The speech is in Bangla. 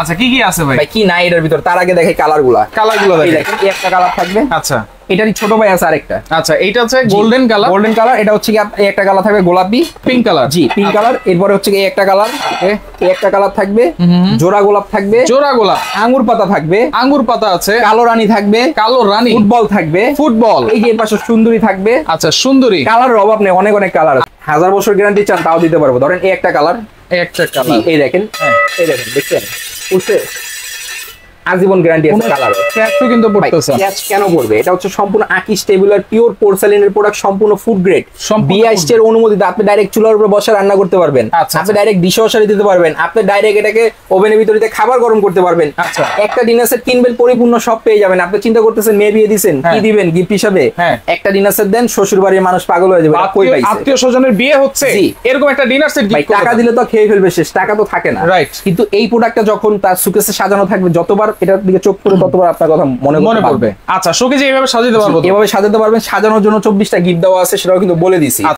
আচ্ছা কি কি আছে ভাই? ভাই কি নাই এটার ভিতর, তার আগে দেখে কালারগুলো দেখেন। এই একটা কালার থাকবে। আচ্ছা এটারই ছোট ভাই আছে আরেকটা। আচ্ছা এইটা হচ্ছে গোল্ডেন কালার। গোল্ডেন কালার, এটা হচ্ছে কি এই একটা কালার থাকবে গোলাপি পিঙ্ক কালার। জি পিঙ্ক কালার। এরপরে হচ্ছে কি এই একটা কালার, এই একটা কালার থাকবে, জোড়া গোলাপ থাকবে, জোড়া গোলাপ, আঙ্গুর পাতা থাকবে, আঙ্গুর পাতা আছে, কালো রানী থাকবে, কালো রানী, ফুটবল থাকবে, ফুটবল, এই যে পাশে সুন্দরী থাকবে। আচ্ছা সুন্দরী, কালারের অভাব নেই, অনেক অনেক কালার আছে। 1000 বছর গ্যারান্টি চান তাও দিতে পারবো। ধরেন এই একটা কালার, একটা কালার, এই দেখেন, এই দেখেন, দেখছেন উঠছে, আজীবন গ্যারান্টি আছে। কালার ক্যাচও কিন্তু পড়তেছে। ক্যাচ কেন করবে? এটা হচ্ছে সম্পূর্ণ আকিস টেবুলার পিওর পোর্সেলিনের প্রোডাক্ট, সম্পূর্ণ ফুড গ্রেড, BIS এর অনুমোদিত। আপনি ডাইরেক্ট চুলার উপরে বসে রান্না করতে পারবেন, আপনি ডাইরেক্ট ডিশওয়াশারে দিতে পারবেন, আপনি ডাইরেক্ট এটাকে ওভেনের ভিতরে খাবার গরম করতে পারবেন। আচ্ছা একটা ডিনার সেট কিনবেন, পরিপূর্ণ সব পেয়ে যাবেন। আপনি চিন্তা করতেছেন মেয়ে বিয়ে দিবেন, কি দিবেন গিফট হিসাবে? একটা ডিনার সেট দেন, শ্বশুর বাড়ির মানুষ পাগল হয়ে যাবে। কই পাইছে? আত্মীয় স্বজনের বিয়ে হচ্ছে, এরকম একটা ডিনার সেট গিফট টাকা দিলে তো খেয়ে ফেলবে, শেষ, টাকা তো থাকে না। রাইট। কিন্তু এই প্রোডাক্টটা যখন তার সুকেসে সাজানো থাকবে, যতবার এটার দিকে চোখ পড়ে ততবার আপনার কথা মনে পড়বে। আচ্ছা শোকেজে এইভাবে সাজাতে পারবো, এভাবে সাজাতে পারবেন। সাজানোর জন্য 24টা গিফট দেওয়া আছে, সেটাও কিন্তু বলে দিছি।